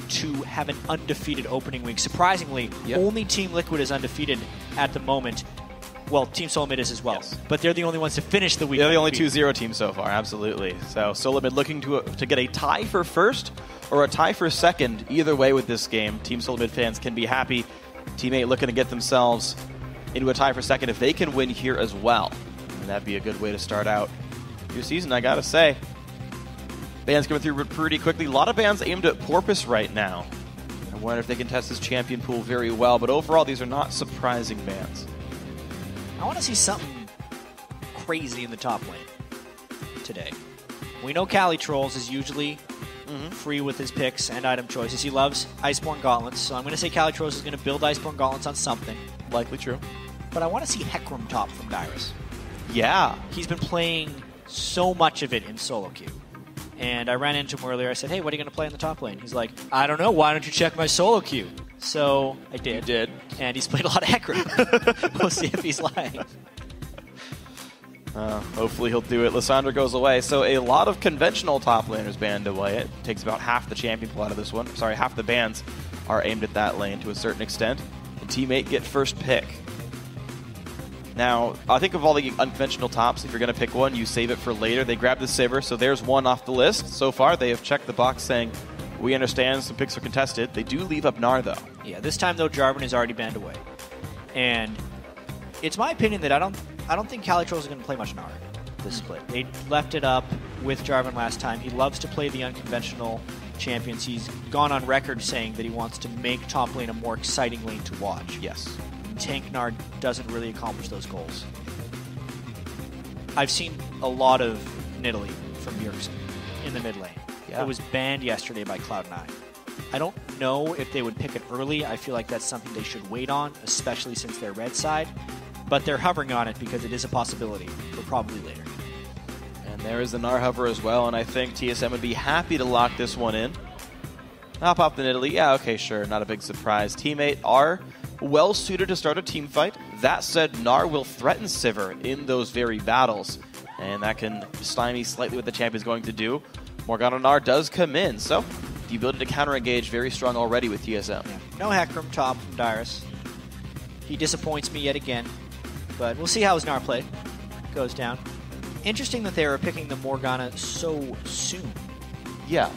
to have an undefeated opening week. Surprisingly, only Team Liquid is undefeated at the moment. Well, Team Solomid is as well, but they're the only ones to finish the week. They're the only 2-0 team so far, absolutely. So Solomid looking to get a tie for first or a tie for second. Either way with this game, Team Solomid fans can be happy. Teammate looking to get themselves into a tie for second if they can win here as well. And that'd be a good way to start out your season, I gotta say. Bans coming through pretty quickly. A lot of bans aimed at Porpoise right now. I wonder if they can test this champion pool very well, but overall these are not surprising bans. I want to see something crazy in the top lane today. We know Cali Trolls is usually free with his picks and item choices. He loves Iceborne Gauntlets, so I'm going to say Cali Trolls is going to build Iceborne Gauntlets on something. Likely true. But I want to see Hecarim top from Dyrus. Yeah. He's been playing so much of it in solo queue. And I ran into him earlier. I said, hey, what are you going to play in the top lane? He's like, I don't know. Why don't you check my solo queue? So I did. You did. And he's played a lot of Hecarim. We'll see if he's lying. Hopefully he'll do it. Lysandra goes away. So a lot of conventional top laners banned away. It takes about half the champion pool out of this one. Sorry, half the bans are aimed at that lane to a certain extent. The teammate get first pick. Now, I think of all the unconventional tops, if you're going to pick one, you save it for later. They grab the Sivir, so there's one off the list. So far, they have checked the box saying, we understand some picks are contested. They do leave up Gnar, though. Yeah, this time, though, Jarvan is already banned away. And it's my opinion that I don't think Cali Trolls are going to play much Gnar this split. They left it up with Jarvan last time. He loves to play the unconventional champions. He's gone on record saying that he wants to make top lane a more exciting lane to watch. Yes. Tank Gnar doesn't really accomplish those goals. I've seen a lot of Nidalee from Bjergsen in the mid lane. Yeah. It was banned yesterday by Cloud9. I don't know if they would pick it early. I feel like that's something they should wait on, especially since they're red side. But they're hovering on it because it is a possibility for probably later. And there is the Gnar hover as well, and I think TSM would be happy to lock this one in. I'll pop the Nidalee. Yeah, okay, sure. Not a big surprise. Teammate are well suited to start a team fight. That said, Gnar will threaten Sivir in those very battles, and that can stymie slightly what the champ is going to do. Morgana Gnar does come in, so the ability to counter-engage very strong already with TSM. Yeah. No Hecarim top from Dyrus. He disappoints me yet again, but we'll see how his Gnar play goes down. Interesting that they were picking the Morgana so soon. Yeah.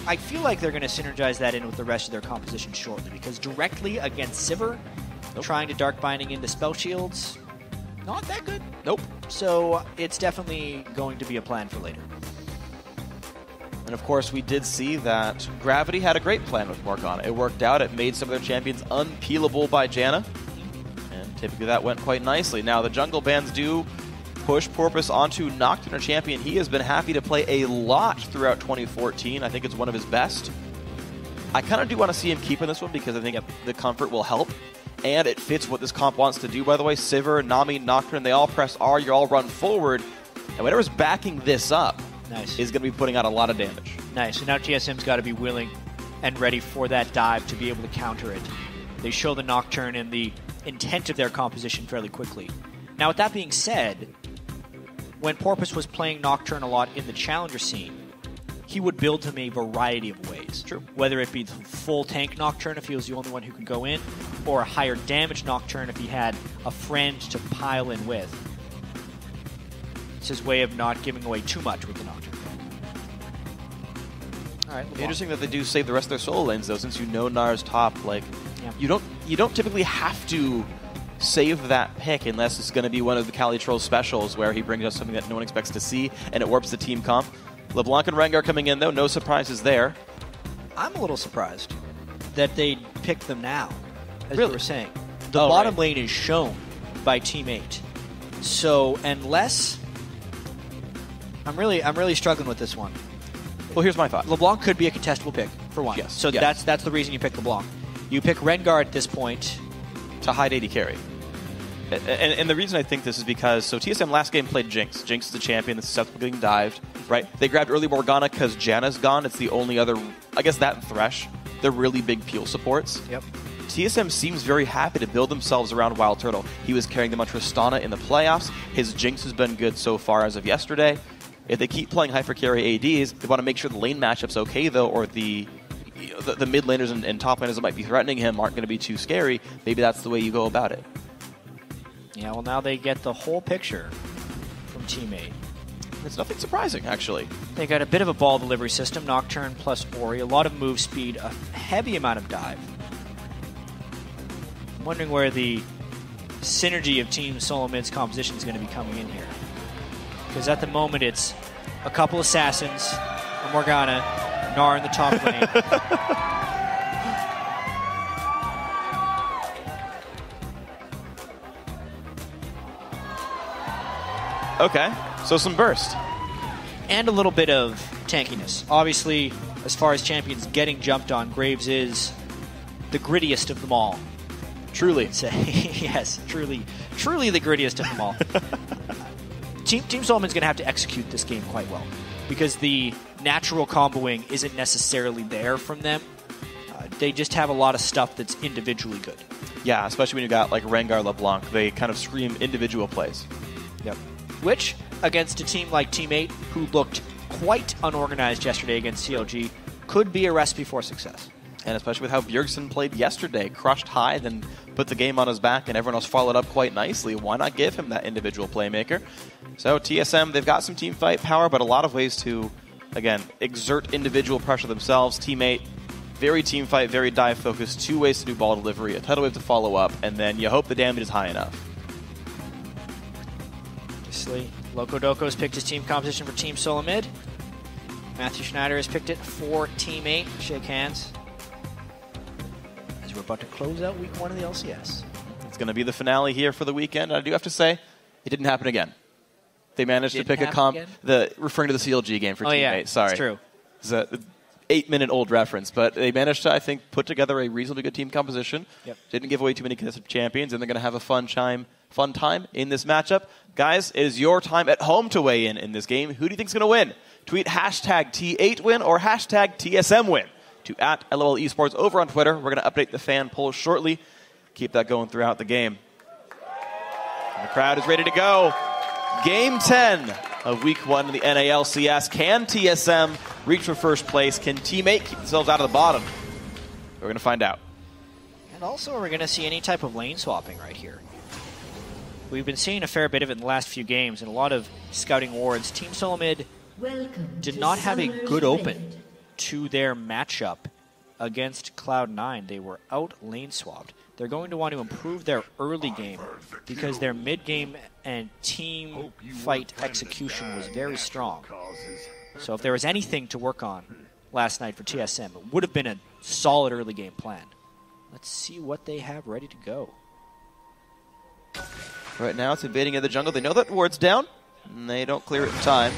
I feel like they're going to synergize that in with the rest of their composition shortly, because directly against Sivir, trying to Dark Binding into spell shields, not that good. Nope. So it's definitely going to be a plan for later. And of course, we did see that Gravity had a great plan with Morgana. It worked out. It made some of their champions unpeelable by Janna. And typically that went quite nicely. Now, the jungle bans do push Porpoise onto Nocturne, a champion he has been happy to play a lot throughout 2014. I think it's one of his best. I kind of do want to see him keep in this one because I think the comfort will help. And it fits what this comp wants to do, by the way. Sivir, Nami, Nocturne, they all press R, you all run forward. And whatever's backing this up is going to be putting out a lot of damage. Nice. So now TSM's got to be willing and ready for that dive to be able to counter it. They show the Nocturne and the intent of their composition fairly quickly. Now, with that being said, when Porpoise was playing Nocturne a lot in the challenger scene, he would build him a variety of ways. True. Whether it be the full tank Nocturne if he was the only one who could go in, or a higher damage Nocturne if he had a friend to pile in with. It's his way of not giving away too much with the Nocturne. All right, interesting that they do save the rest of their solo lanes, though, since you know Gnar's top. Like, you don't typically have to save that pick unless it's going to be one of the Cali Trolls specials where he brings us something that no one expects to see and it warps the team comp. LeBlanc and Rengar coming in, though. No surprises there. I'm a little surprised that they picked them now, as really? we were saying. The bottom lane is shown by Team 8. So unless... I'm really struggling with this one. Well, here's my thought. LeBlanc could be a contestable pick, for one. Yes. So that's the reason you pick LeBlanc. You pick Rengar at this point to hide AD carry. And the reason I think this is because, so TSM last game played Jinx. Jinx is the champion that's susceptible to getting dived, right? They grabbed early Morgana because Janna's gone. It's the only other, I guess that and Thresh. They're really big peel supports. Yep. TSM seems very happy to build themselves around Wild Turtle. He was carrying them on Tristana in the playoffs. His Jinx has been good so far as of yesterday. If they keep playing hyper carry ADs, they want to make sure the lane matchup's okay, though, or the the mid laners and top laners that might be threatening him aren't going to be too scary, maybe that's the way you go about it. Yeah, well, now they get the whole picture from Teammate. It's nothing surprising, actually. They got a bit of a ball delivery system, Nocturne plus Ori, a lot of move speed, a heavy amount of dive. I'm wondering where the synergy of Team Solomid's composition is going to be coming in here. Because at the moment it's a couple Assassins, a Morgana, Gnar in the top lane. Okay, so some burst. And a little bit of tankiness. Obviously, as far as champions getting jumped on, Graves is the grittiest of them all. Truly. Yes, truly the grittiest of them all. Team Solomid's going to have to execute this game quite well because the natural comboing isn't necessarily there from them. They just have a lot of stuff that's individually good. Yeah, especially when you got like Rengar, LeBlanc. They kind of scream individual plays. Yep. Which, against a team like Teammate, who looked quite unorganized yesterday against CLG, could be a recipe for success. And especially with how Bjergsen played yesterday, crushed high, then put the game on his back, and everyone else followed up quite nicely. Why not give him that individual playmaker? So TSM, they've got some team fight power, but a lot of ways to, again, exert individual pressure themselves. Teammate, very team fight, very dive focused, 2 ways to do ball delivery, a tidal wave to follow up, and then you hope the damage is high enough. Obviously, Loco Doco's picked his team composition for Team Solomid. Matthew Schneider has picked it for Teammate. Shake hands. As we're about to close out week 1 of the LCS. It's going to be the finale here for the weekend. I do have to say, it didn't happen again. They managed to pick a comp, referring to the CLG game for Teammate. Yeah, sorry. That's true. It's a 8-minute-old reference, but they managed to, I think, put together a reasonably good team composition. Yep. Didn't give away too many contested champions, and they're going to have a fun time in this matchup. Guys, it is your time at home to weigh in this game. Who do you think is going to win? Tweet hashtag T8win or hashtag TSMwin to @LOL Esports over on Twitter. We're going to update the fan poll shortly. Keep that going throughout the game. And the crowd is ready to go. Game 10 of Week 1 in the NALCS. Can TSM reach for first place? Can Teammate keep themselves out of the bottom? We're going to find out. And also, are we going to see any type of lane swapping right here? We've been seeing a fair bit of it in the last few games and a lot of scouting wards. Team Solomid did not have a good open to their matchup against Cloud9. They were out lane swapped. They're going to want to improve their early game because their mid game and team fight execution was very strong. So if there was anything to work on last night for TSM, it would have been a solid early game plan. Let's see what they have ready to go. Right now it's invading in the jungle. They know that ward's down, and they don't clear it in time.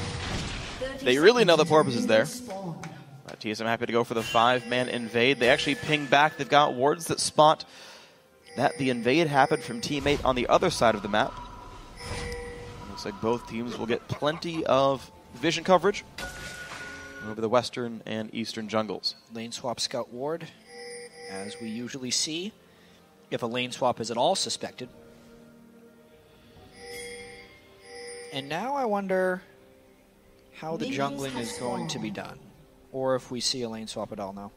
They really know the porpoise is there. TSM happy to go for the 5-man invade. They actually ping back. They've got wards that spot that the invade happened from Teammate on the other side of the map. Looks like both teams will get plenty of vision coverage over the western and eastern jungles. Lane swap scout ward, as we usually see, if a lane swap is at all suspected. And now I wonder how the jungling is going to be done, or if we see a lane swap at all now.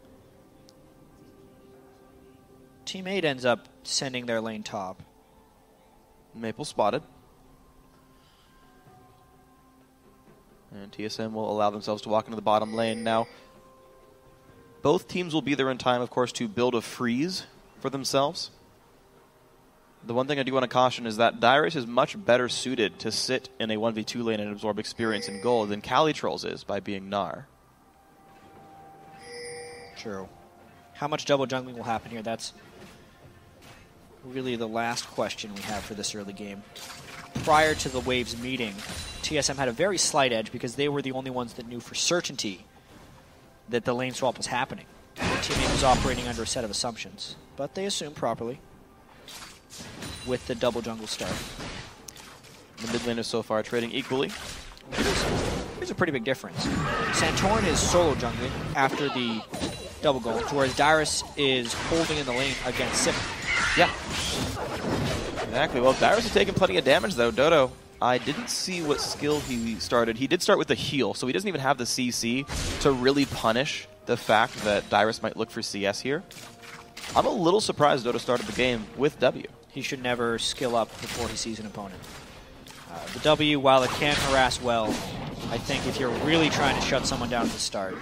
Teammate ends up sending their lane top. Maple spotted. And TSM will allow themselves to walk into the bottom lane. Now, both teams will be there in time, of course, to build a freeze for themselves. The one thing I do want to caution is that Dyrus is much better suited to sit in a 1v2 lane and absorb experience in gold than Calitrolls is by being Gnar. True. How much double jungling will happen here? That's really the last question we have for this early game. Prior to the Waves meeting, TSM had a very slight edge because they were the only ones that knew for certainty that the lane swap was happening. The teammate was operating under a set of assumptions, but they assumed properly with the double jungle start. The mid laners so far trading equally. Here's a pretty big difference. Santorin is solo jungling after the double gold, whereas Dyrus is holding in the lane against Sip. Yeah. Exactly. Well, Dyrus is taking plenty of damage, though. Dodo, I didn't see what skill he started. He did start with the heal, so he doesn't even have the CC to really punish the fact that Dyrus might look for CS here. I'm a little surprised Dodo started the game with W. He should never skill up before he sees an opponent. The W, while it can harass well, I think if you're really trying to shut someone down at the start,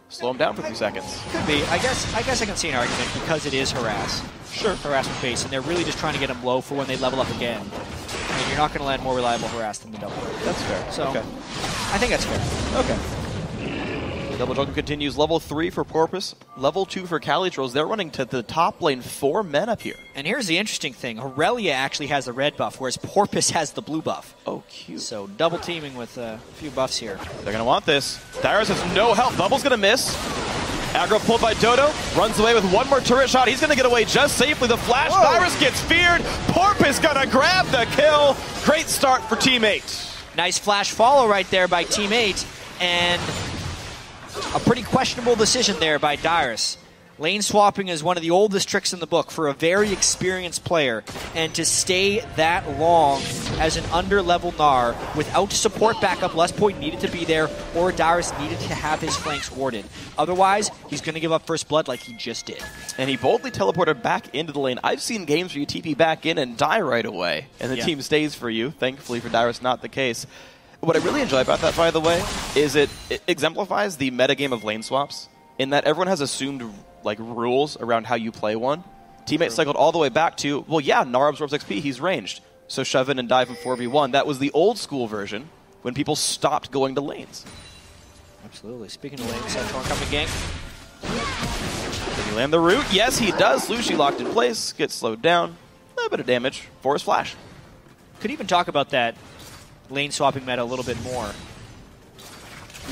slow him down for 3 seconds. Could be. I guess I can see an argument because it is harass. Sure. Harassment base, and they're really just trying to get him low for when they level up again. And you're not going to land more reliable harass than the double. That's fair. So, okay. I think that's fair. Okay. Double jungle continues. Level 3 for Porpoise. Level 2 for Calitros. They're running to the top lane. 4 men up here. And here's the interesting thing. Aurelia actually has the red buff, whereas Porpoise has the blue buff. Oh, cute. So double teaming with a few buffs here. They're going to want this. Dyrus has no help. Bubble's going to miss. Aggro pulled by Dodo. Runs away with one more turret shot. He's going to get away just safely. The flash. Whoa. Dyrus gets feared. Porpoise going to grab the kill. Great start for Team 8. Nice flash follow right there by Team 8. And a pretty questionable decision there by Dyrus. Lane swapping is one of the oldest tricks in the book for a very experienced player, and to stay that long as an under-level Gnar without support backup, less point needed to be there, or Dyrus needed to have his flanks warded. Otherwise, he's going to give up first blood like he just did. And he boldly teleported back into the lane. I've seen games where you TP back in and die right away, and the team stays for you. Thankfully for Dyrus, not the case. What I really enjoy about that, by the way, is it exemplifies the metagame of lane swaps, in that everyone has assumed rules around how you play one. Teammates cycled all the way back to, well, yeah, Gnar absorbs XP, he's ranged. So shove in and dive in 4v1. That was the old school version when people stopped going to lanes. Absolutely. Speaking of lanes, Cyclone coming gank. Did he land the root? Yes, he does. Lucy locked in place, gets slowed down. A little bit of damage for his flash. Could even talk about that lane swapping meta a little bit more.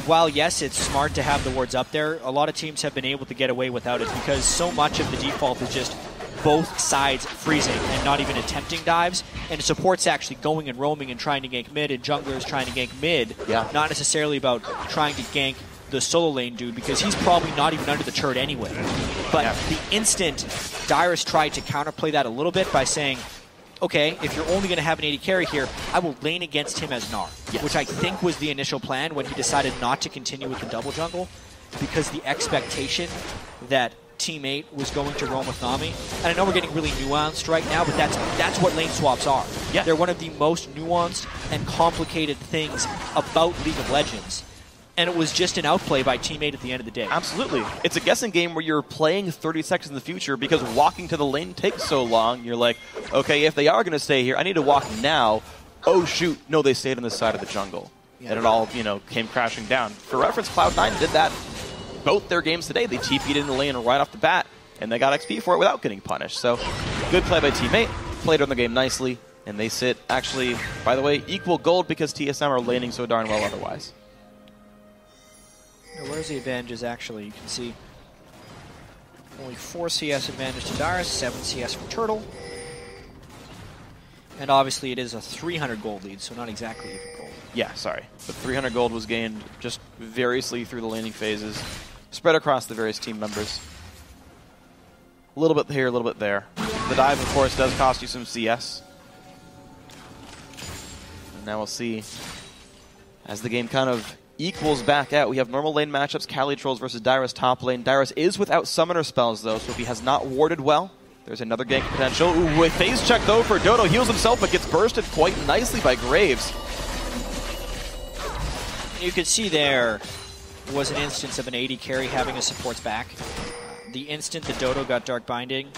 While, yes, it's smart to have the wards up there, a lot of teams have been able to get away without it because so much of the default is just both sides freezing and not even attempting dives, and support's actually going and roaming and trying to gank mid, and junglers trying to gank mid, not necessarily about trying to gank the solo lane dude because he's probably not even under the turret anyway. But the instant Dyrus tried to counterplay that a little bit by saying, okay, if you're only going to have an AD carry here, I will lane against him as Gnar, which I think was the initial plan when he decided not to continue with the double jungle, because the expectation that Team 8 was going to roam with Nami, and I know we're getting really nuanced right now, but that's what lane swaps are. Yeah. They're one of the most nuanced and complicated things about League of Legends. And it was just an outplay by Team 8 at the end of the day. Absolutely. It's a guessing game where you're playing 30 seconds in the future because walking to the lane takes so long. You're like, okay, if they are going to stay here, I need to walk now. Oh, shoot. No, they stayed on the side of the jungle. Yeah. And it all, came crashing down. For reference, Cloud9 did that both their games today. They TP'd in the lane right off the bat, and they got XP for it without getting punished. So, good play by Team 8. Played on the game nicely, and they sit, actually, by the way, equal gold because TSM are laning so darn well otherwise. Where's the advantages actually? You can see only 4 CS advantage to Dyrus, 7 CS for Turtle. And obviously it is a 300 gold lead, so not exactly even gold. Yeah, sorry. The 300 gold was gained just variously through the laning phases, spread across the various team members. A little bit here, a little bit there. The dive, of course, does cost you some CS. And now we'll see as the game kind of equals back out. We have normal lane matchups, Calitros versus Dyrus top lane. Dyrus is without summoner spells, though, so if he has not warded well, there's another gank potential. Ooh, with phase check, though, for Dodo. Heals himself, but gets bursted quite nicely by Graves. You could see there was an instance of an AD carry having his supports back. The instant that Dodo got Dark Binding,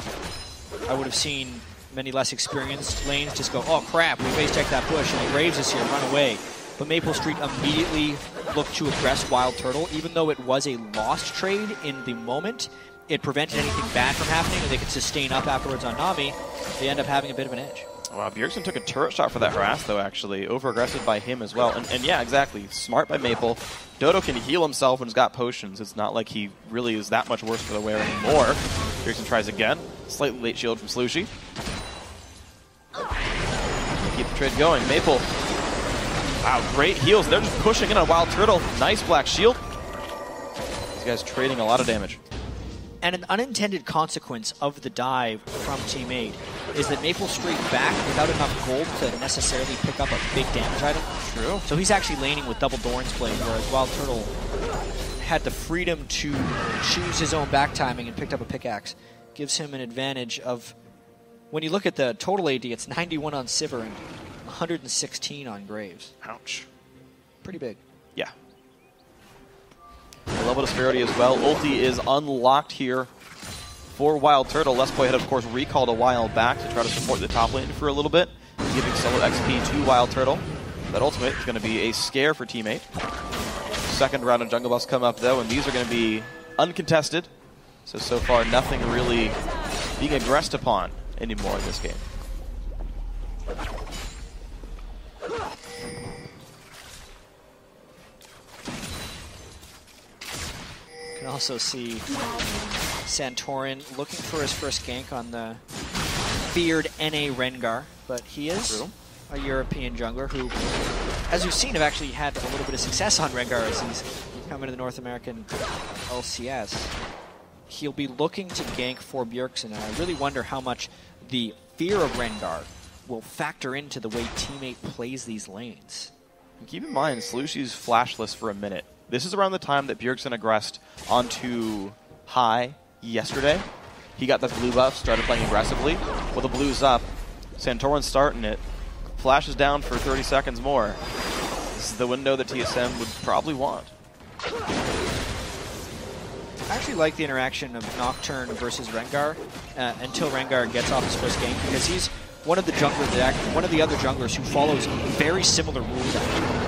I would have seen many less experienced lanes just go, oh crap, we phase checked that push, and Graves is here, run away. But Maple Street immediately looked to aggress Wild Turtle. Even though it was a lost trade in the moment, it prevented anything bad from happening, and they could sustain up afterwards on Nami. They end up having a bit of an edge. Wow, Bjergsen took a turret shot for that harass, though, actually. Over-aggressive by him as well. And yeah, exactly. Smart by Maple. Dodo can heal himself and has got potions. It's not like he really is that much worse for the wear anymore. Bjergsen tries again. Slightly late shield from Slushy. Keep the trade going. Maple. Wow, great heals. They're just pushing in on Wild Turtle. Nice black shield. These guys trading a lot of damage. And an unintended consequence of the dive from Team 8 is that Maple Street back without enough gold to necessarily pick up a big damage item. True. So he's actually laning with double Doran's Blade, whereas Wild Turtle had the freedom to choose his own back timing and picked up a pickaxe. Gives him an advantage of, when you look at the total AD, it's 91 on Sivir and 116 on Graves. Ouch. Pretty big. Yeah. A level disparity as well. Ulti is unlocked here for Wild Turtle. Lesboy had, of course, recalled a while back to try to support the top lane for a little bit, giving solo XP to Wild Turtle. That ultimate is going to be a scare for teammate. Second round of jungle buffs come up, though, and these are going to be uncontested. So far, nothing really being aggressed upon anymore in this game. You can also see Santorin looking for his first gank on the feared NA Rengar, but he is a European jungler who, as we've seen, have actually had a little bit of success on Rengar as he's come into the North American LCS. He'll be looking to gank for Bjergsen, and I really wonder how much the fear of Rengar will factor into the way teammate plays these lanes. And keep in mind, Slushy's flashless for a minute. This is around the time that Bjergsen aggressed onto high yesterday. He got the blue buff, started playing aggressively. With the blues up, Santorin's starting it. Flashes down for 30 seconds more. This is the window that TSM would probably want. I actually like the interaction of Nocturne versus Rengar until Rengar gets off his first game, because he's one of the other junglers who follows very similar rules.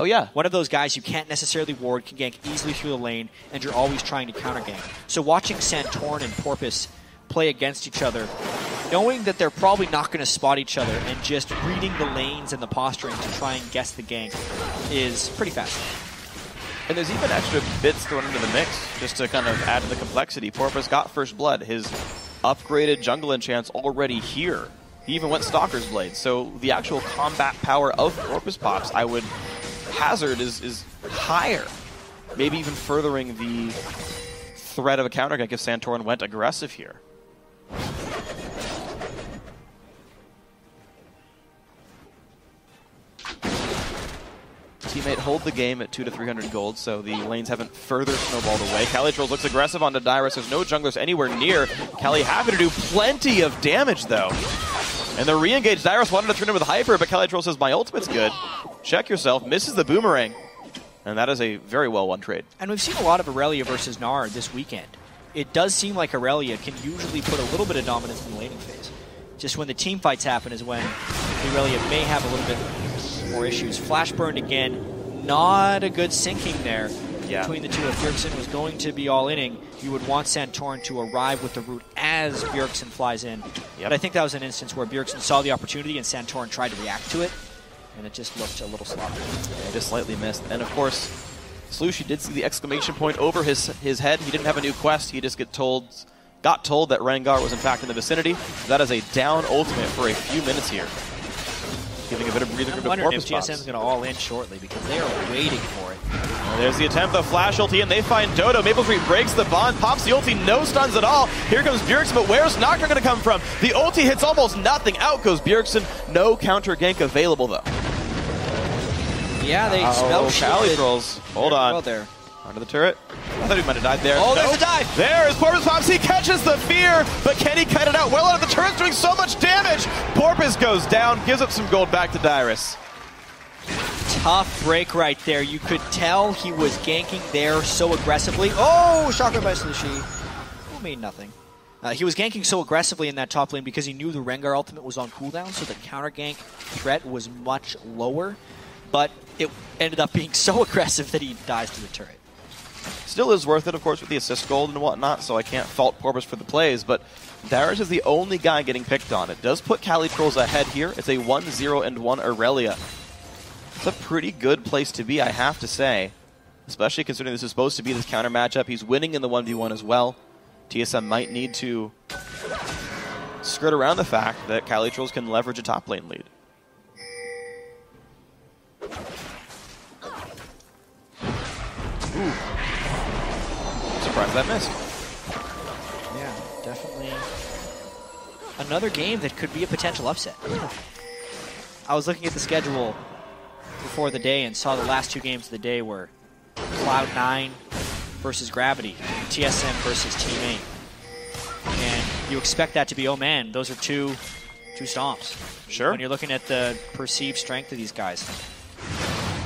Oh yeah. One of those guys you can't necessarily ward, can gank easily through the lane, and you're always trying to counter gank. So watching Santorin and Porpoise play against each other, knowing that they're probably not going to spot each other, and just reading the lanes and the posturing to try and guess the gank is pretty fascinating. And there's even extra bits thrown into the mix just to kind of add to the complexity. Porpoise got first blood. His upgraded jungle enchant's already here. He even went Stalker's Blade. So the actual combat power of Porpoise Pops, I would hazard, is higher. Maybe even furthering the threat of a counter gank if Santorin went aggressive here. Teammate hold the game at 200 to 300 gold, so the lanes haven't further snowballed away. Calitrolls looks aggressive onto Dyrus. There's no junglers anywhere near. Cali happy to do plenty of damage, though. And the re-engage, Dyrus wanted to turn in with Hyper, but Calitroll says, my ultimate's good. Check yourself, misses the boomerang. And that is a very well-won trade. And we've seen a lot of Aurelia versus Gnar this weekend. It does seem like Aurelia can usually put a little bit of dominance in the laning phase. Just when the team fights happen is when Aurelia may have a little bit more issues. Flash burned again. Not a good sinking there between the two. If Bjergsen was going to be all-inning, you would want Santorin to arrive with the root as Bjergsen flies in. But I think that was an instance where Bjergsen saw the opportunity and Santorin tried to react to it, and it just looked a little sloppy. Yeah, just slightly missed. And of course, Slushy did see the exclamation point over his head. He didn't have a new quest. He just got told that Rengar was in fact in the vicinity. That is a down ultimate for a few minutes here. Giving a bit of breathing room to Porpoise Pops. TSM is going to all-in shortly because they are waiting for it. There's the attempt, the flash ulti, and they find Dodo. Maple Street breaks the bond, pops the ulti, no stuns at all. Here comes Bjergsen, but where's Nocturne going to come from? The ulti hits almost nothing. Out goes Bjergsen. No counter gank available, though. Yeah, they spell Calitrolls. Hold on. Well there. Under the turret. I thought he might have died there. Oh, there's a dive! There is Porpoise Pops. He catches the fear, but can he cut it out? Well out of the turret's doing so much damage. Porpoise goes down, gives up some gold back to Dyrus. Tough break right there. You could tell he was ganking there so aggressively. Oh, shocker by Slushy. Who made nothing. He was ganking so aggressively in that top lane because he knew the Rengar ultimate was on cooldown, so the counter gank threat was much lower. But it ended up being so aggressive that he dies to the turret. Still is worth it, of course, with the assist gold and whatnot, so I can't fault Porpoise for the plays, but Dyrus is the only guy getting picked on. It does put Calitrolls ahead here. It's a 1-0-1 Aurelia. It's a pretty good place to be, I have to say, especially considering this is supposed to be this counter matchup. He's winning in the 1v1 as well. TSM might need to skirt around the fact that Calitrolls can leverage a top lane lead. Ooh. Surprised that missed. Yeah, definitely another game that could be a potential upset. I was looking at the schedule before the day and saw the last two games of the day were Cloud9 versus Gravity, TSM versus Team 8. And you expect that to be, oh man, those are two stomps. Sure. When you're looking at the perceived strength of these guys.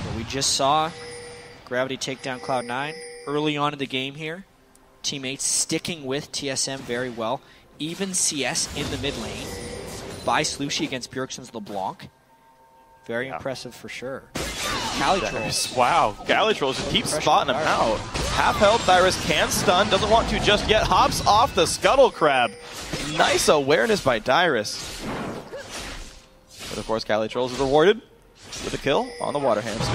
But we just saw Gravity take down Cloud9 early on in the game here. Teammates sticking with TSM very well. Even CS in the mid lane by Slushi against Bjergsen's LeBlanc. Very impressive for sure. Calitrolls. Wow, Calitrolls just keep spotting him out. Half health, Dyrus can stun, doesn't want to just yet, hops off the Scuttle Crab. Nice awareness by Dyrus. But of course, Calitrolls is rewarded with a kill on the Water Hamster.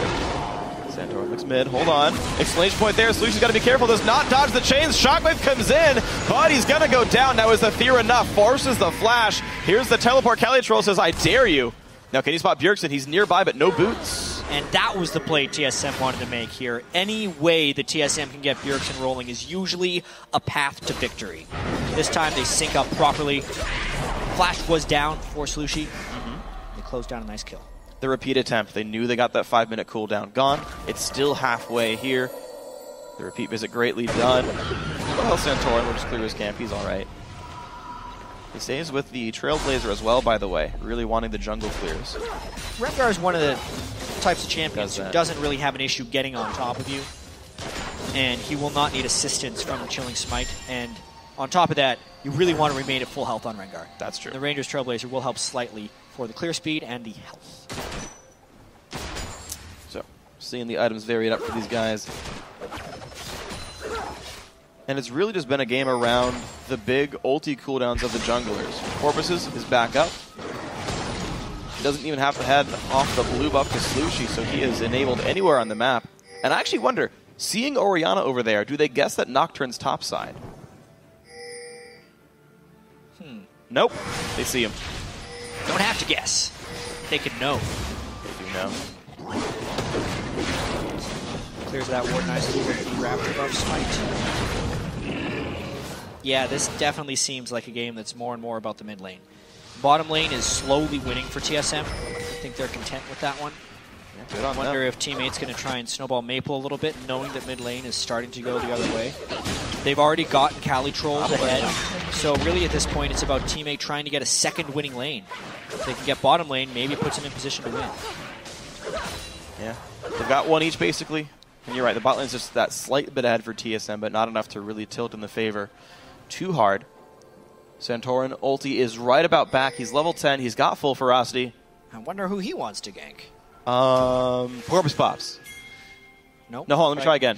Santorin looks mid, hold on. Exclamation point there, Slushi's got to be careful, does not dodge the chains. Shockwave comes in, but he's going to go down. Now is the fear enough? Forces the flash. Here's the teleport. Calitroll says, I dare you. Now can you spot Bjergsen? He's nearby, but no boots. And that was the play TSM wanted to make here. Any way the TSM can get Bjergsen rolling is usually a path to victory. This time they sync up properly. Flash was down for Slushi. They closed down a nice kill. The repeat attempt. They knew they got that 5-minute cooldown gone. It's still halfway here. The repeat visit greatly done. Well, Santorin will just clear his camp. He's all right. He stays with the Trailblazer as well, by the way, really wanting the jungle clears. Rengar is one of the types of champions who doesn't really have an issue getting on top of you. And he will not need assistance from the Chilling Smite. And on top of that, you really want to remain at full health on Rengar. That's true. The Ranger's Trailblazer will help slightly for the clear speed and the health. So, seeing the items varied up for these guys. And it's really just been a game around the big ulti cooldowns of the junglers. Corpus's is back up. He doesn't even have to head off the blue buff to Slushi, so he is enabled anywhere on the map. And I actually wonder, seeing Orianna over there, do they guess that Nocturne's topside? Nope. They see him. Don't have to guess. They could know. They do know. Clears that ward nicely with the Raptor buff Smite. Yeah, this definitely seems like a game that's more and more about the mid lane. Bottom lane is slowly winning for TSM. I think they're content with that one. Yeah, good on I wonder them. if Teammate's going to try and snowball Maple a little bit, knowing that mid lane is starting to go the other way. They've already gotten Calitrolls ahead, so really at this point it's about Teammate trying to get a second winning lane. If they can get bottom lane, maybe it puts them in position to win. Yeah, they've got one each basically. And you're right, the bot lane's just that slight bit ahead for TSM, but not enough to really tilt in the favor too hard. Santorin ulti is right about back. He's level 10. He's got full ferocity. I wonder who he wants to gank. Corpus Pops. Nope. No, hold on, let me try again.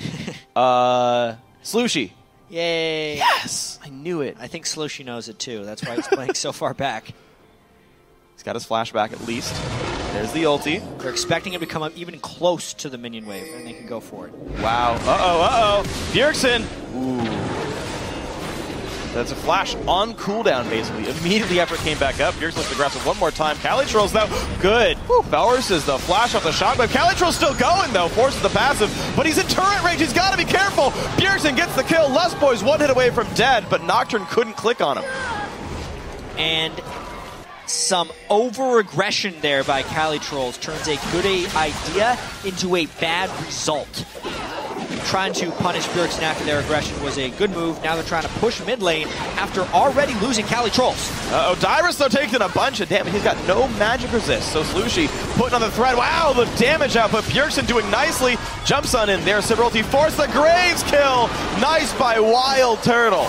Slushi. Yay. Yes! I knew it. I think Slushi knows it too. That's why he's playing so far back. He's got his flashback at least. There's the ulti. They're expecting him to come up even close to the minion wave, and they can go for it. Wow. Uh-oh. Bjergsen. Ooh. That's a flash on cooldown, basically. Immediately after it came back up, Bjergsen looks to grab it one more time. Calitrolls, though, good. Forces the flash off the shockwave. Calitrolls still going, though. Forces the passive, but he's in turret range. He's got to be careful. Bjergsen gets the kill. Lust Boy's one hit away from dead, but Nocturne couldn't click on him. And some over-aggression there by Calitrolls turns a good idea into a bad result. Trying to punish Bjergsen after their aggression was a good move. Now they're trying to push mid lane after already losing Calitrolls. Uh-oh, Dyrus, though, taking a bunch of damage. He's got no magic resist, so Slushi putting on the thread. Wow, the damage output. Bjergsen doing nicely. Jumps on in there. Sibralty forced the Graves kill. Nice by Wild Turtle.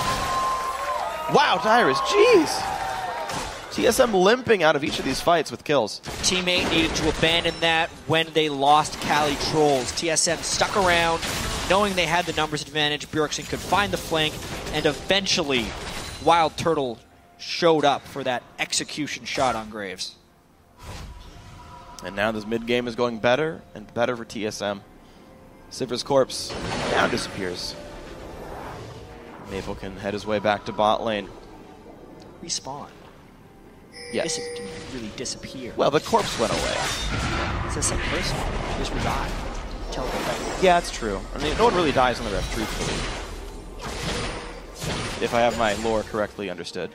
Wow, Dyrus, jeez. TSM limping out of each of these fights with kills. Teammate needed to abandon that when they lost Calitrolls. TSM stuck around, knowing they had the numbers advantage. Bjergsen could find the flank, and eventually Wild Turtle showed up for that execution shot on Graves. And now this mid game is going better and better for TSM. Sivr's corpse now disappears. Maple can head his way back to bot lane. Respawn. Yes. This didn't really disappear. Well, the corpse went away. It's the same person. Just revived. Teleport back. Yeah, it's true. I mean, no one really dies on the ref, truthfully. If I have my lore correctly understood.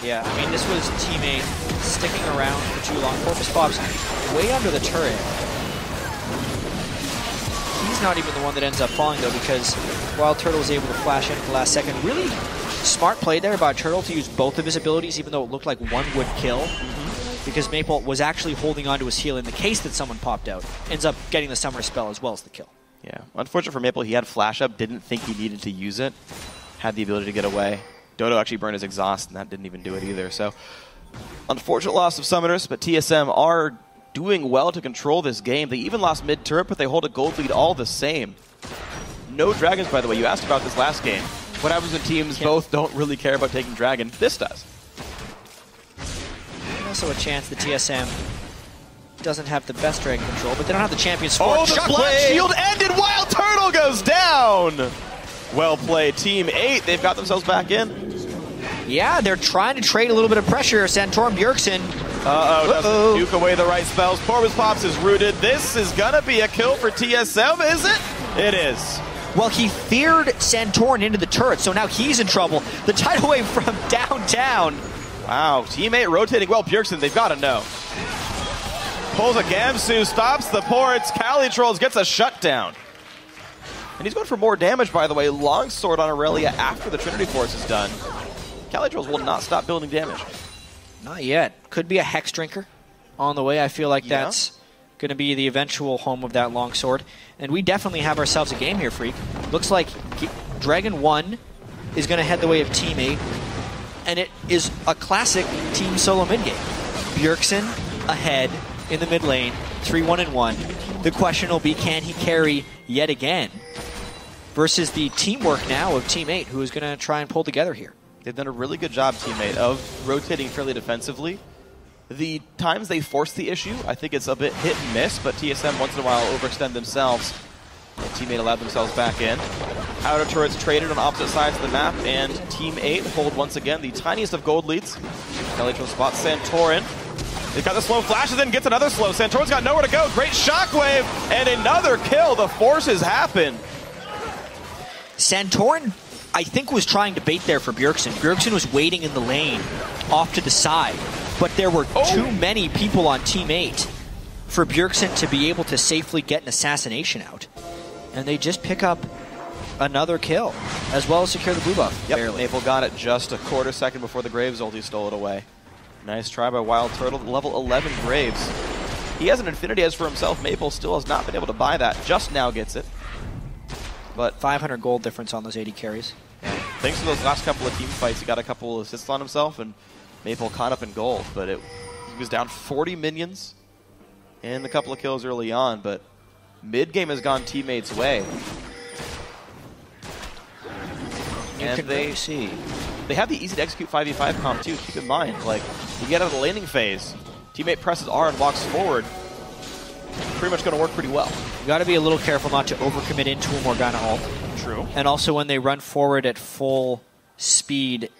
Yeah, I mean, this was Teammate sticking around for too long. Corpus Bob's way under the turret. not even the one that ends up falling, though, because Wild Turtle was able to flash in at the last second. Really smart play there by Turtle to use both of his abilities, even though it looked like one would kill. Because Maple was actually holding onto his heal in the case that someone popped out. Ends up getting the Summer Spell as well as the kill. Yeah, unfortunate for Maple, he had flash up, didn't think he needed to use it. Had the ability to get away. Dodo actually burned his exhaust, and that didn't even do it either. So, unfortunate loss of Summoners, but TSM are doing well to control this game. They even lost mid-turret, but they hold a gold lead all the same. No Dragons, by the way. You asked about this last game. What happens when teams both don't really care about taking Dragon? This does. Also a chance the TSM doesn't have the best Dragon control, but they don't have the champions for it. Oh, the Black Shield ended! Wild Turtle goes down! Well played, Team 8. They've got themselves back in. Yeah, they're trying to trade a little bit of pressure. Santorum Bjergsen. Doesn't duke away the right spells. Corvus Pops is rooted. This is gonna be a kill for TSM, is it? It is. Well, he feared Santorin into the turret, so now he's in trouble. The tidal wave from downtown. Wow, teammate rotating well. Bjergsen, they've got to know. Pulls a Gamsu, stops the ports. Calitrolls gets a shutdown. And he's going for more damage, by the way. Longsword on Aurelia after the Trinity Force is done. Calitrolls will not stop building damage. Not yet. Could be a Hex Drinker on the way. I feel like that's going to be the eventual home of that Longsword. And we definitely have ourselves a game here, Freak. Looks like Dragon 1 is going to head the way of Team 8. And it is a classic team solo mid game. Bjergsen ahead in the mid lane, 3-1-1. The question will be, can he carry yet again? Versus the teamwork now of Team 8, who is going to try and pull together here. They've done a really good job, Team 8, of rotating fairly defensively. The times they force the issue, I think it's a bit hit and miss, but TSM once in a while overextend themselves. And Team 8 allowed themselves back in. Outer turrets traded on opposite sides of the map, and Team 8 hold once again the tiniest of gold leads. Calitrol spots Santorin. They've got the slow flashes in, gets another slow. Santorin's got nowhere to go. Great shockwave, and another kill. The forces happen. Santorin, I think, was trying to bait there for Bjergsen. Bjergsen was waiting in the lane off to the side, but there were too many people on Team 8 for Bjergsen to be able to safely get an assassination out. And they just pick up another kill, as well as secure the blue buff. Yep, Maple got it just a quarter second before the Graves ulti stole it away. Nice try by Wild Turtle, level 11 Graves. He has an Infinity Edge for himself. Maple still has not been able to buy that, just now gets it. But 500 gold difference on those 80 carries. Thanks to those last couple of team fights, he got a couple of assists on himself, and Maple caught up in gold. But he was down 40 minions and a couple of kills early on, but mid-game has gone teammates' way. And they have the easy to execute 5v5 comp too. Keep in mind, like, you get out of the laning phase, teammate presses R and walks forward. Pretty much going to work pretty well. You got to be a little careful not to overcommit into a Morgana ult. True. And also when they run forward at full speed,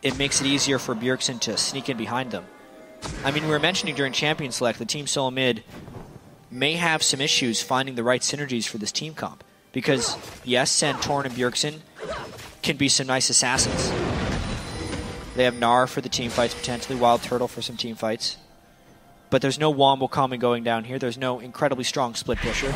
it makes it easier for Bjergsen to sneak in behind them. I mean, we were mentioning during Champion Select, the Team Solo Mid may have some issues finding the right synergies for this team comp. Because, yes, Santorin and Bjergsen can be some nice assassins. They have Gnar for the team fights, potentially Wild Turtle for some team fights. But there's no Wombo coming going down here. There's no incredibly strong split pusher.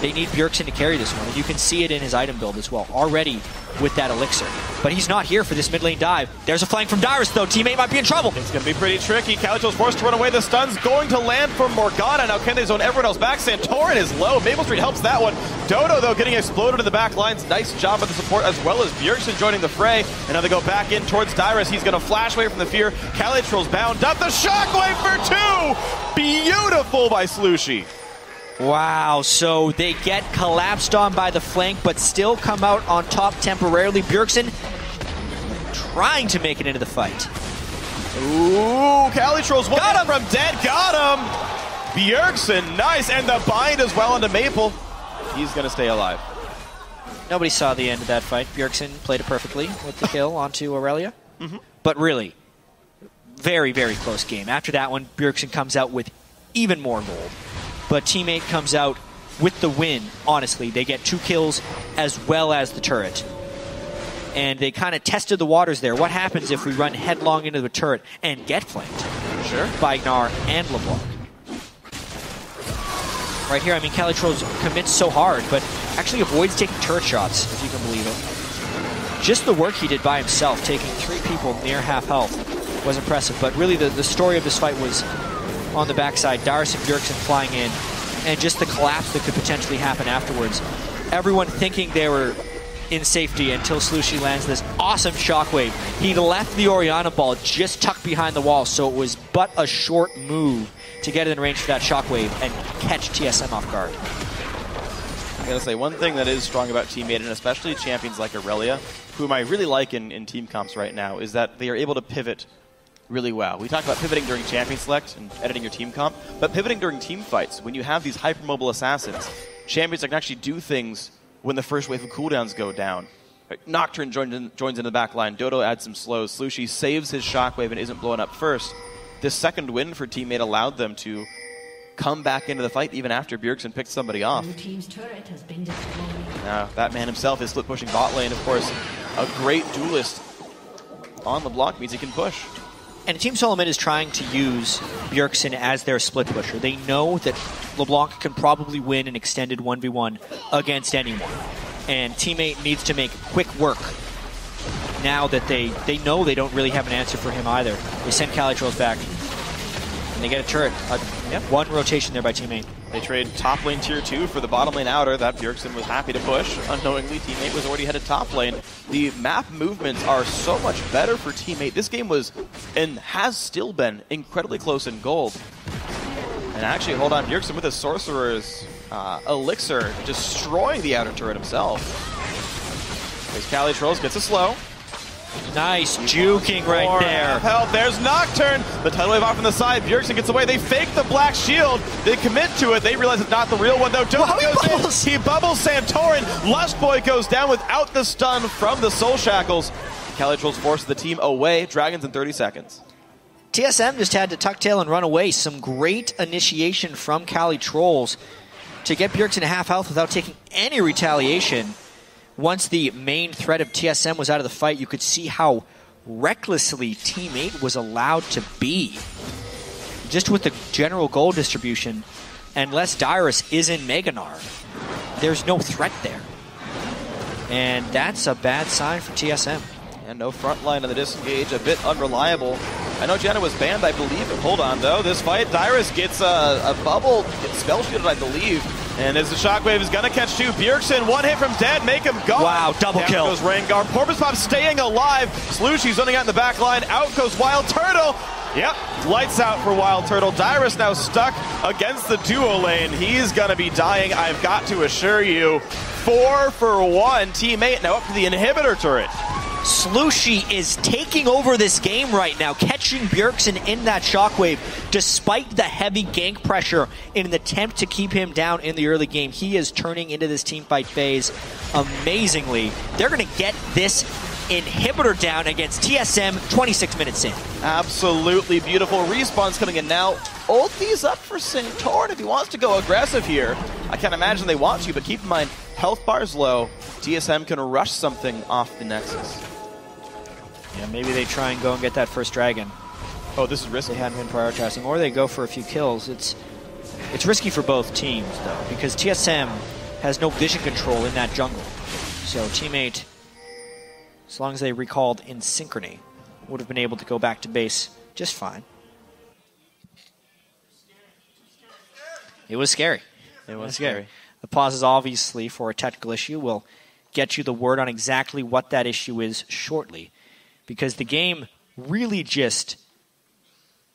They need Bjergsen to carry this one, and you can see it in his item build as well, already with that elixir. But he's not here for this mid lane dive. There's a flank from Dyrus, though. Teammate might be in trouble. It's going to be pretty tricky. Calitrol's forced to run away. The stun's going to land for Morgana. Now can they zone everyone else back? Santorin is low. Maple Street helps that one. Dodo, though, getting exploded in the back lines. Nice job of the support, as well as Bjergsen joining the fray. And now they go back in towards Dyrus. He's going to flash away from the fear. Calitrol's bound up. The shockwave for 2! Beautiful by Slushy. Wow, so they get collapsed on by the flank, but still come out on top temporarily. Bjergsen trying to make it into the fight. Ooh, Calitrol's one him from dead. Got him! Bjergsen, nice, and the bind as well onto Maple. He's going to stay alive. Nobody saw the end of that fight. Bjergsen played it perfectly with the kill onto Aurelia. But really, very, very close game. After that one, Bjergsen comes out with even more gold. But Team 8 comes out with the win, honestly. They get 2 kills as well as the turret. And they kind of tested the waters there. What happens if we run headlong into the turret and get flanked? Sure. By Gnar and LeBlanc. right here. I mean, Calitrolls commits so hard, but actually avoids taking turret shots, if you can believe it. Just the work he did by himself, taking 3 people near half health, was impressive. But really, the story of this fight was on the backside. Dyrus and Bjergsen flying in, and just the collapse that could potentially happen afterwards. Everyone thinking they were in safety until Slushi lands this awesome shockwave. He left the Orianna ball just tucked behind the wall, so it was but a short move to get in range for that shockwave and catch TSM off guard. I gotta say, one thing that is strong about Teammate, and especially champions like Aurelia, whom I really like in team comps right now, is that they are able to pivot really well. We talk about pivoting during champion select and editing your team comp, but pivoting during team fights, when you have these hypermobile assassins, champions that can actually do things when the first wave of cooldowns go down. Nocturne joins into the back line. Dodo adds some slows. Slushi saves his shockwave and isn't blown up first. This second win for Teammate allowed them to come back into the fight even after Bjergsen picked somebody off. Blue team's turret has been destroyed. Now, that man himself is split pushing bot lane. Of course, a great duelist on the block means he can push. And Team Solomid is trying to use Bjergsen as their split pusher. They know that LeBlanc can probably win an extended 1v1 against anyone. And Teammate needs to make quick work now that they know they don't really have an answer for him either. They send Calitrolls back, and they get a turret. One rotation there by Teammate. They trade top lane tier 2 for the bottom lane outer that Bjergsen was happy to push. Unknowingly, Teammate was already headed top lane. The map movements are so much better for Teammate. This game was, and has still been, incredibly close in gold. And actually, hold on, Bjergsen with his Sorcerer's Elixir, destroying the outer turret himself. There's Calitrolls, gets a slow. Nice juking right there. Help, there's Nocturne. The tidal wave off on the side. Bjergsen gets away. They fake the black shield. They commit to it. They realize it's not the real one, though. Dodo goes in. He bubbles Santorin. Lust Boy goes down without the stun from the Soul Shackles. Calitrolls forces the team away. Dragons in 30 seconds. TSM just had to tuck tail and run away. Some great initiation from Calitrolls to get Bjergsen to half health without taking any retaliation. Once the main threat of TSM was out of the fight, you could see how recklessly Teammate was allowed to be. Just with the general goal distribution, unless Dyrus is in Meganar, there's no threat there. And that's a bad sign for TSM. And no front line on the disengage, a bit unreliable. I know Janna was banned, I believe. Hold on, though. This fight, Dyrus gets a bubble, gets spell shielded, I believe. And as the shockwave is going to catch 2, Bjergsen, one hit from dead, make him go. Wow, double kill. Down goes Rengar. Porpoise Pop staying alive. Slushy's running out in the back line. Out goes Wild Turtle. Yep, lights out for Wild Turtle. Dyrus now stuck against the duo lane. He's going to be dying, I've got to assure you. 4 for 1. Teammate now up to the inhibitor turret. Slushi is taking over this game right now, catching Bjergsen in that shockwave, despite the heavy gank pressure in an attempt to keep him down in the early game. He is turning into this teamfight phase amazingly. They're going to get this inhibitor down against TSM 26 minutes in. Absolutely beautiful. Respawn's coming in now. Ulti's up for Santorin if he wants to go aggressive here. I can't imagine they want to, but keep in mind, health bar's low. TSM can rush something off the Nexus. Yeah, maybe they try and go and get that first dragon. Oh, this is risky. They hadn't been prioritizing. Or they go for a few kills. It's risky for both teams, though, because TSM has no vision control in that jungle. So Teammate, as long as they recalled in synchrony, would have been able to go back to base just fine. It was scary. It was scary. The pause is obviously for a technical issue. We'll get you the word on exactly what that issue is shortly, because the game really just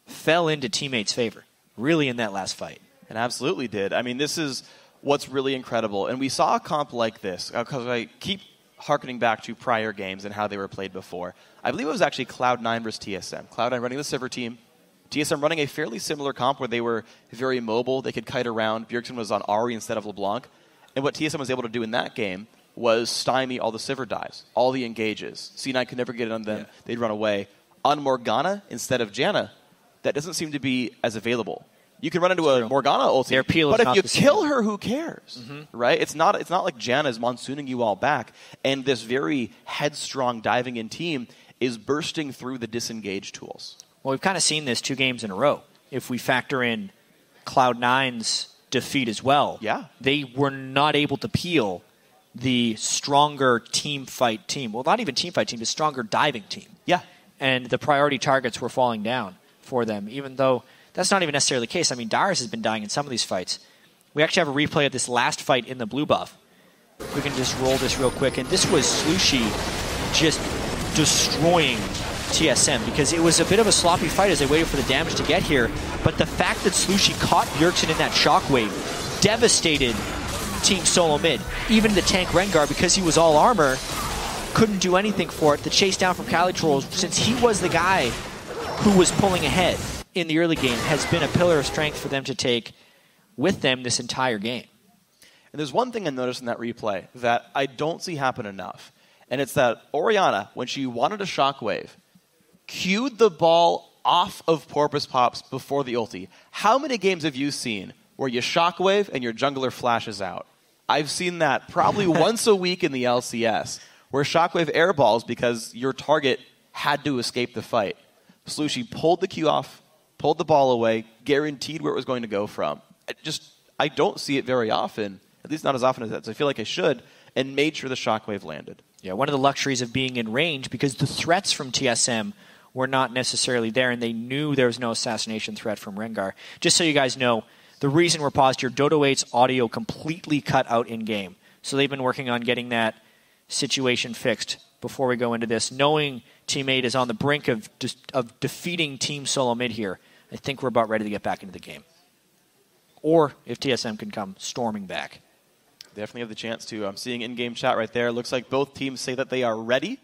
fell into Teammate's favor, really, in that last fight. It absolutely did. I mean, this is what's really incredible. And we saw a comp like this, because I keep harkening back to prior games and how they were played before. I believe it was actually Cloud9 versus TSM. Cloud9 running the Sivir team, TSM running a fairly similar comp where they were very mobile. They could kite around. Bjergsen was on Ahri instead of LeBlanc. And what TSM was able to do in that game was stymie all the Sivir dives, all the engages. C9 could never get it on them. Yeah. They'd run away. On Morgana instead of Janna, that doesn't seem to be as available. You can run into a Morgana ulti, but if you kill her, who cares? Mm-hmm. Right? It's not like Janna is monsooning you all back, and this very headstrong diving in team is bursting through the disengage tools. Well, we've kind of seen this 2 games in a row. If we factor in Cloud9's defeat as well. Yeah. They were not able to peel the stronger team fight team. Well, not even team fight team, the stronger diving team. Yeah. And the priority targets were falling down for them, even though that's not even necessarily the case. I mean, Darius has been dying in some of these fights. We actually have a replay of this last fight in the blue buff. We can just roll this real quick. And this was Slushi just destroying TSM because it was a bit of a sloppy fight as they waited for the damage to get here. But the fact that Slushi caught Bjergsen in that shockwave devastated Team Solomid. Even the tank Rengar, because he was all armor, couldn't do anything for it. The chase down from Calitrol, since he was the guy who was pulling ahead in the early game, has been a pillar of strength for them to take with them this entire game. And there's one thing I noticed in that replay that I don't see happen enough. And it's that Orianna, when she wanted a shockwave, cued the ball off of Porpoise Pops before the ulti. How many games have you seen where you shockwave and your jungler flashes out? I've seen that probably once a week in the LCS, where shockwave airballs because your target had to escape the fight. Slushi pulled the Q off, pulled the ball away, guaranteed where it was going to go from. I don't see it very often, at least not as often as I feel like I should, and made sure the shockwave landed. Yeah, one of the luxuries of being in range, because the threats from TSM were not necessarily there, and they knew there was no assassination threat from Rengar. Just so you guys know, the reason we're paused here, Dodo 8's audio completely cut out in-game. So they've been working on getting that situation fixed before we go into this. Knowing Team 8 is on the brink of defeating Team Solomid here, I think we're about ready to get back into the game. Or if TSM can come storming back. Definitely have the chance to. I'm seeing in-game chat right there. Looks like both teams say that they are ready.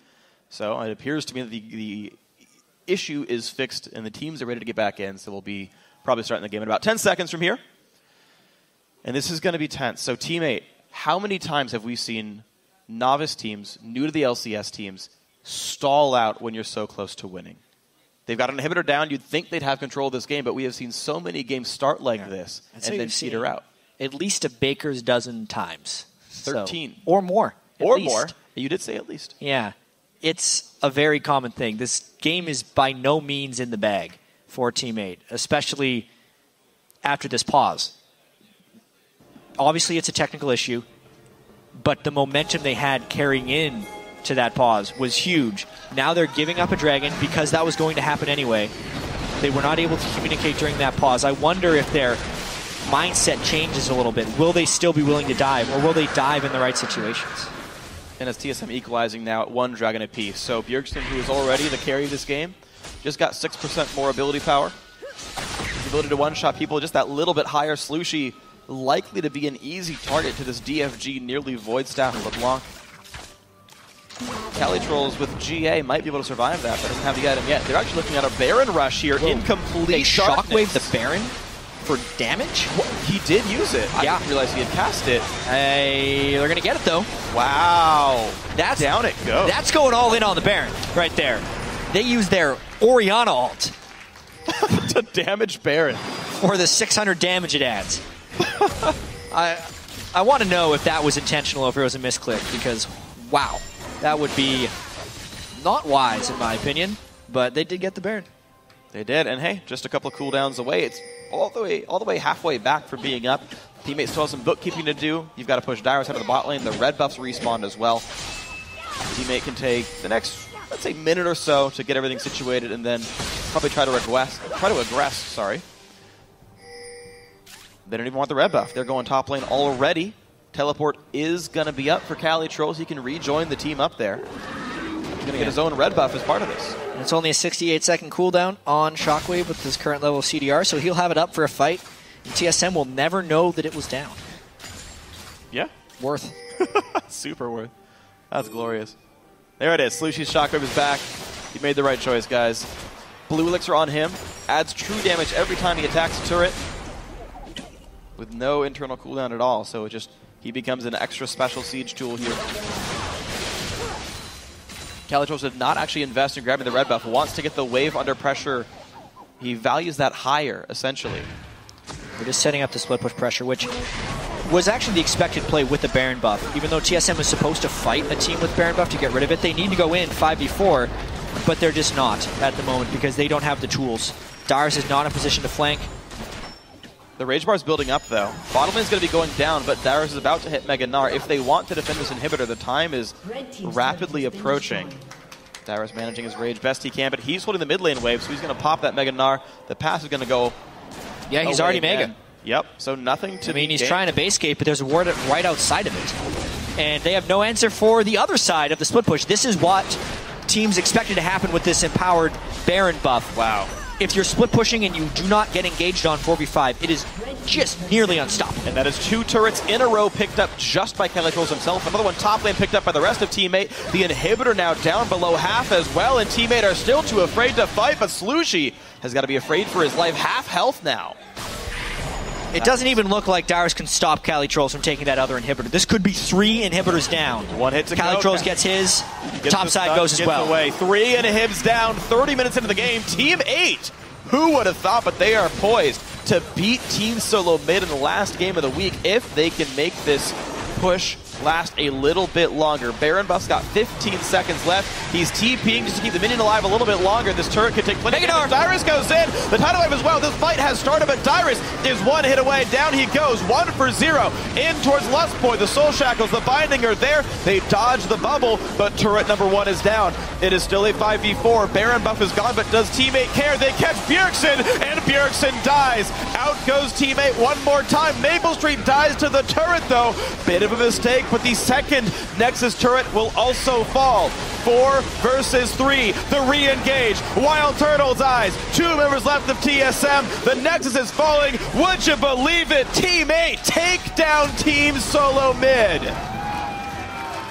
So it appears to me that the issue is fixed and the teams are ready to get back in. So we'll be probably starting the game in about 10 seconds from here. And this is going to be tense. So Team 8, how many times have we seen novice teams, new to the LCS teams, stall out when you're so close to winning? They've got an inhibitor down. You'd think they'd have control of this game, but we have seen so many games start like this and then peter out. At least a baker's dozen times. 13. So, or more. Or more. You did say at least. Yeah. It's a very common thing. This game is by no means in the bag for Team 8, especially after this pause. Obviously, it's a technical issue, but the momentum they had carrying in to that pause was huge. Now they're giving up a dragon because that was going to happen anyway. They were not able to communicate during that pause. I wonder if their mindset changes a little bit. Will they still be willing to dive, or will they dive in the right situations? And it's TSM equalizing now at 1 dragon apiece. So Bjergsen, who is already the carry of this game, just got 6% more ability power. The ability to one-shot people just that little bit higher. Slushi likely to be an easy target to this DFG nearly Void Staff LeBlanc. Calitrolls with GA might be able to survive that, but doesn't have the item yet. They're actually looking at a Baron rush here in complete They darkness. shockwave the Baron for damage? He did use it. Yeah. I didn't realize he had cast it. Hey, they're going to get it, though. Wow. Down it goes. That's going all in on the Baron right there. They use their Orianna ult to damage Baron. for the 600 damage it adds. I want to know if that was intentional or if it was a misclick, because, wow, that would be not wise in my opinion, but they did get the Baron. They did, and hey, just a couple of cooldowns away. It's all the way halfway back from being up. Teammates still have some bookkeeping to do. You've got to push Darius out of the bot lane. The red buffs respawned as well. Teammate can take the next, let's say, minute or so to get everything situated, and then probably try to aggress. They don't even want the red buff. They're going top lane already. Teleport is going to be up for Calitrolls. He can rejoin the team up there. He's going to get his own red buff as part of this. And it's only a 68-second cooldown on Shockwave with his current level of CDR, so he'll have it up for a fight. And TSM will never know that it was down. Yeah. Worth. Super worth. That's glorious. There it is. Slushi's Shockwave is back. He made the right choice, guys. Blue Elixir on him. Adds true damage every time he attacks a turret, with no internal cooldown at all, so he becomes an extra special siege tool here. Calitrolls did not actually invest in grabbing the red buff, wants to get the wave under pressure. He values that higher, essentially. We're just setting up the split push pressure, which was actually the expected play with the Baron buff. Even though TSM was supposed to fight a team with Baron buff to get rid of it, they need to go in 5v4, but they're just not at the moment because they don't have the tools. Darius is not in a position to flank. The Rage Bar's building up, though. Bottom lane's going to be going down, but Darius is about to hit Mega Gnar. If they want to defend this inhibitor, the time is rapidly approaching. Darius managing his Rage best he can, but he's holding the mid lane wave, so he's going to pop that Mega Gnar. The pass is going to go. Yeah, he's already Mega. Yep, so nothing to he's trying to base gate, but there's a ward right outside of it. And they have no answer for the other side of the split push. This is what teams expected to happen with this empowered Baron buff. Wow. If you're split pushing and you do not get engaged on 4v5, it is just nearly unstoppable. And that is 2 turrets in a row picked up just by Calitrolls himself. Another one top lane picked up by the rest of Teammate. The inhibitor now down below half as well, and Teammate are still too afraid to fight, but Slushie has got to be afraid for his life. Half health now. It doesn't even look like Darius can stop Calitrolls from taking that other inhibitor. This could be 3 inhibitors down. 1 hit to Calitrolls gets his, top side goes as well. Away. 3 inhibs down, 30 minutes into the game. Team 8, who would have thought, but they are poised to beat Team Solomid in the last game of the week if they can make this push last a little bit longer. Baron buff's got 15 seconds left. He's TPing just to keep the minion alive a little bit longer. This turret could take plenty of damage. Dyrus goes in. The tidal wave as well. This fight has started, but Dyrus is 1 hit away. Down he goes. 1 for 0. In towards Lustboy. The Soul Shackles, the Binding are there. They dodge the bubble, but turret number 1 is down. It is still a 5v4. Baron buff is gone, but does Teammate care? They catch Bjergsen, and Bjergsen dies. Out goes Teammate one more time. Maple Street dies to the turret, though. Bit of a mistake, but the second Nexus turret will also fall. 4 versus 3. The re-engage. Wild Turtle dies. 2 members left of TSM. The Nexus is falling. Would you believe it? Team 8 take down Team Solomid.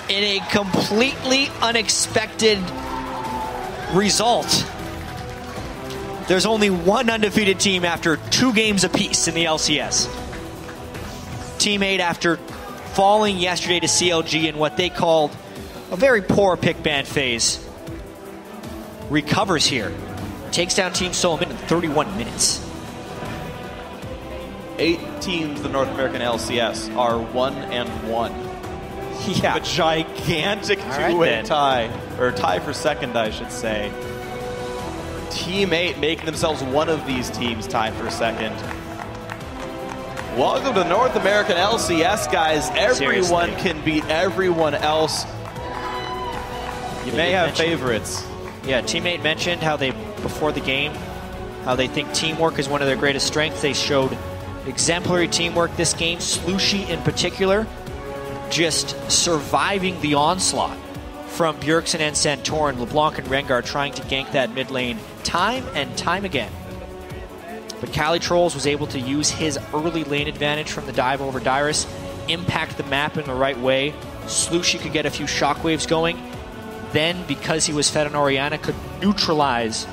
In a completely unexpected result. There's only one undefeated team after 2 games apiece in the LCS. Team 8, after falling yesterday to CLG in what they called a very poor pick ban phase, recovers here. Takes down Team Solomid in 31 minutes. 8 teams in the North American LCS are 1-1. Yeah. A gigantic 2-way tie, or tie for second, I should say. Team 8 making themselves one of these teams tied for second. Welcome to North American LCS, guys. Everyone can beat everyone else. You may have favorites. Yeah, Teammate mentioned how they, before the game, how they think teamwork is one of their greatest strengths. They showed exemplary teamwork this game. Slushie in particular, just surviving the onslaught from Bjergsen and Santorin. LeBlanc and Rengar trying to gank that mid lane time and time again. But Calitrolls was able to use his early lane advantage from the dive over Dyrus, impact the map in the right way. Slushie could get a few shockwaves going. Then, because he was fed on Orianna, could neutralize